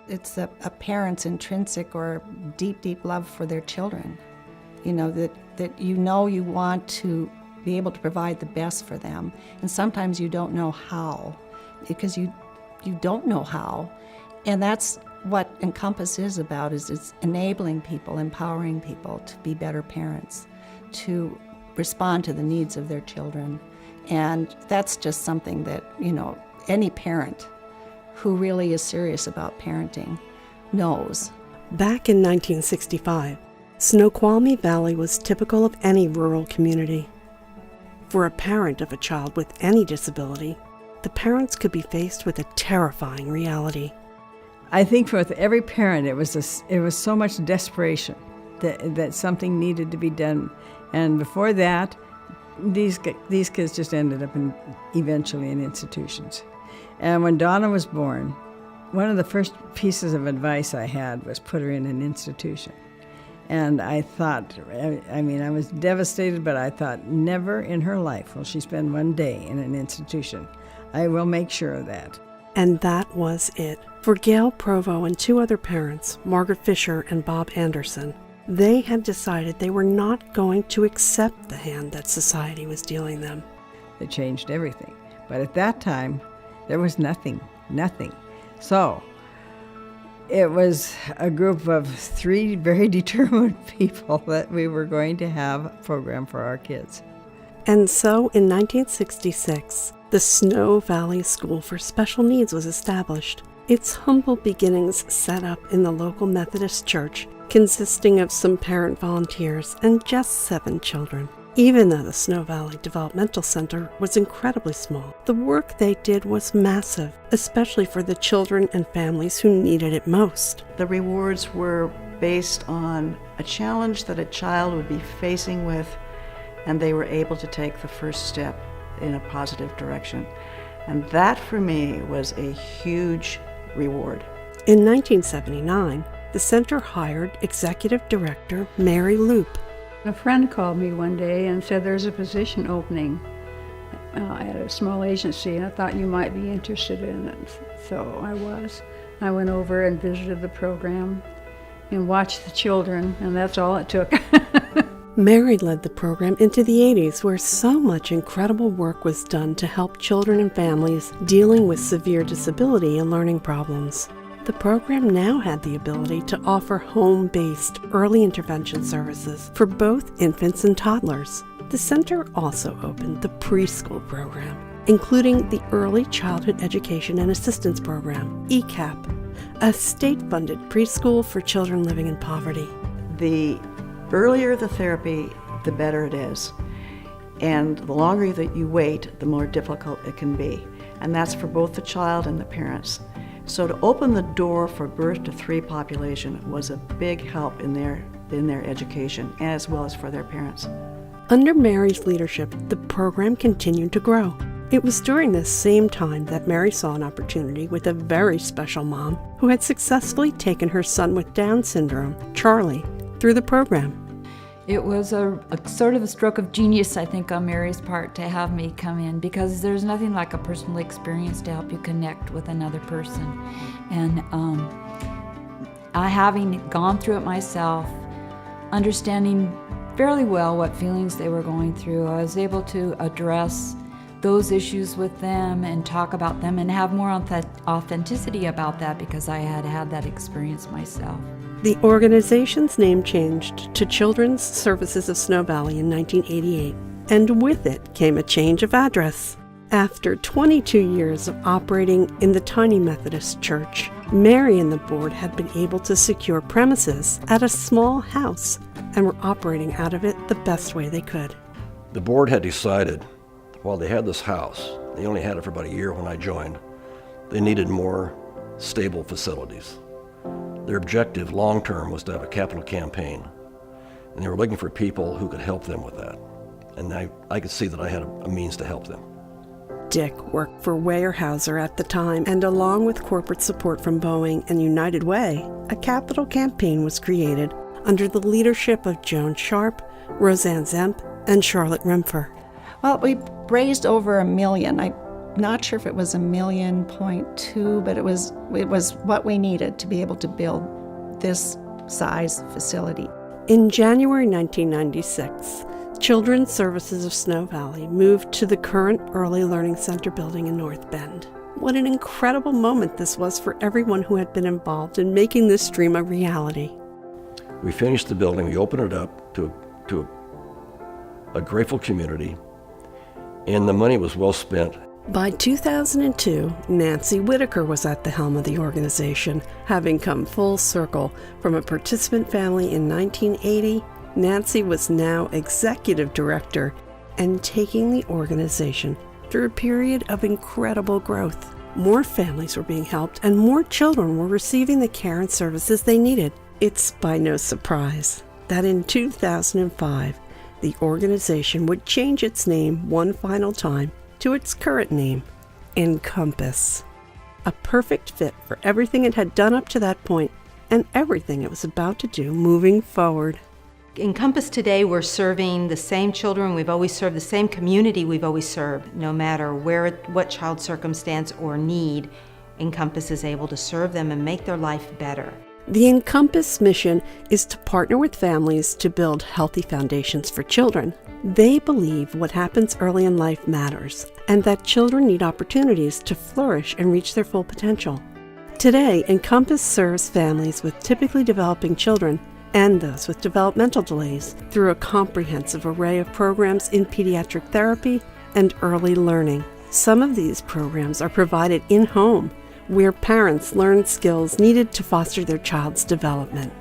it's a parent's intrinsic or deep, deep love for their children. That you want to be able to provide the best for them. And sometimes you don't know how, because you don't know how. And that's what Encompass is about, is it's enabling people, empowering people to be better parents, to respond to the needs of their children. And that's just something that, any parent who really is serious about parenting knows. Back in 1965, Snoqualmie Valley was typical of any rural community. For a parent of a child with any disability, the parents could be faced with a terrifying reality. I think for every parent, it was so much desperation that something needed to be done. And before that, these kids just ended up eventually in institutions. And when Donna was born, one of the first pieces of advice I had was put her in an institution. And I thought, I was devastated, but I thought, never in her life will she spend one day in an institution. I will make sure of that. And that was it. For Gail Provo and two other parents, Margaret Fisher and Bob Anderson, they had decided they were not going to accept the hand that society was dealing them. It changed everything. But at that time, there was nothing. So it was a group of three very determined people that we were going to have a program for our kids. And so in 1966, the SnoValley School for Special Needs was established. Its humble beginnings set up in the local Methodist church, consisting of some parent volunteers and just 7 children. Even though the SnoValley Developmental Center was incredibly small, the work they did was massive, especially for the children and families who needed it most. The rewards were based on a challenge that a child would be facing with, and they were able to take the first step in a positive direction. And that, for me, was a huge reward. In 1979, the center hired Executive Director Mary Loop. A friend called me one day and said there's a position opening at a small agency, and I thought you might be interested in it. So I was. I went over and visited the program and watched the children, and that's all it took. Mary led the program into the 80s, where so much incredible work was done to help children and families dealing with severe disability and learning problems. The program now had the ability to offer home-based early intervention services for both infants and toddlers. The center also opened the preschool program, including the Early Childhood Education and Assistance Program, ECAP, a state-funded preschool for children living in poverty. The earlier the therapy, the better it is. And the longer that you wait, the more difficult it can be. And that's for both the child and the parents. So to open the door for birth to 3 population was a big help in their education, as well as for their parents. Under Mary's leadership, the program continued to grow. It was during this same time that Mary saw an opportunity with a very special mom who had successfully taken her son with Down syndrome, Charlie, through the program. It was a sort of a stroke of genius, I think, on Mary's part to have me come in, because there's nothing like a personal experience to help you connect with another person. And I, having gone through it myself, understanding fairly well what feelings they were going through, I was able to address those issues with them and talk about them and have more authenticity about that, because I had had that experience myself. The organization's name changed to Children's Services of SnoValley in 1988, and with it came a change of address. After 22 years of operating in the tiny Methodist church, Mary and the board had been able to secure premises at a small house and were operating out of it the best way they could. The board had decided, while they had this house, they only had it for about a year when I joined, they needed more stable facilities. Their objective long-term was to have a capital campaign, and they were looking for people who could help them with that. And I could see that I had a means to help them. Dick worked for Weyerhaeuser at the time, and along with corporate support from Boeing and United Way, a capital campaign was created under the leadership of Joan Sharp, Roseanne Zemp, and Charlotte Remfer. Well, we raised over $1 million. not sure if it was $1.2 million, but it was what we needed to be able to build this size facility. In January 1996, Children's Services of SnoValley moved to the current Early Learning Center building in North Bend. What an incredible moment this was for everyone who had been involved in making this dream a reality. We finished the building, we opened it up to a grateful community, and the money was well spent. By 2002, Nancy Whitaker was at the helm of the organization. Having come full circle from a participant family in 1980, Nancy was now executive director and taking the organization through a period of incredible growth. More families were being helped and more children were receiving the care and services they needed. It's by no surprise that in 2005, the organization would change its name one final time to its current name, Encompass. A perfect fit for everything it had done up to that point and everything it was about to do moving forward. Encompass today, we're serving the same children we've always served, the same community we've always served, no matter what child circumstance or need. Encompass is able to serve them and make their life better. The Encompass mission is to partner with families to build healthy foundations for children. They believe what happens early in life matters, and that children need opportunities to flourish and reach their full potential. Today, Encompass serves families with typically developing children and those with developmental delays through a comprehensive array of programs in pediatric therapy and early learning. Some of these programs are provided in-home, where parents learn skills needed to foster their child's development.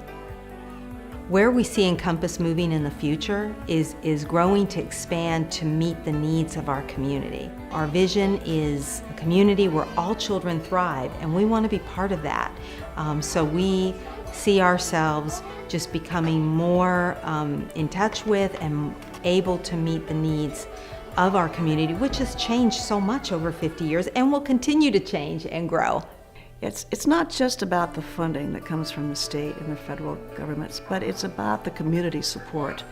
Where we see Encompass moving in the future is growing to expand to meet the needs of our community. Our vision is a community where all children thrive, and we want to be part of that. So we see ourselves just becoming more in touch with and able to meet the needs of our community, which has changed so much over 50 years and will continue to change and grow. It's not just about the funding that comes from the state and the federal governments, but it's about the community support.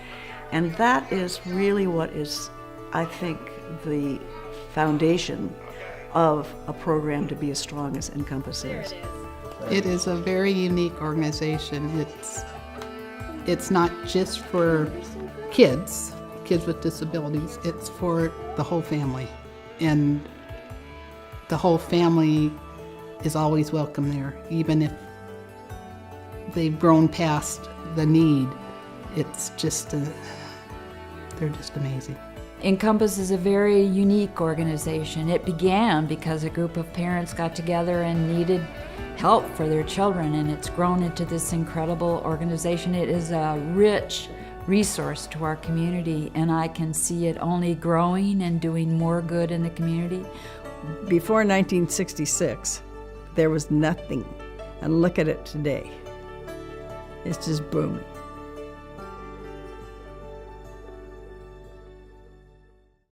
And that is really what is, I think, the foundation of a program to be as strong as Encompass is. It is a very unique organization. It's not just for kids with disabilities, it's for the whole family. And the whole family is always welcome there, even if they've grown past the need. It's just, they're just amazing. Encompass is a very unique organization. It began because a group of parents got together and needed help for their children, and it's grown into this incredible organization. It is a rich resource to our community, and I can see it only growing and doing more good in the community. Before 1966, there was nothing, and look at it today. It's just booming.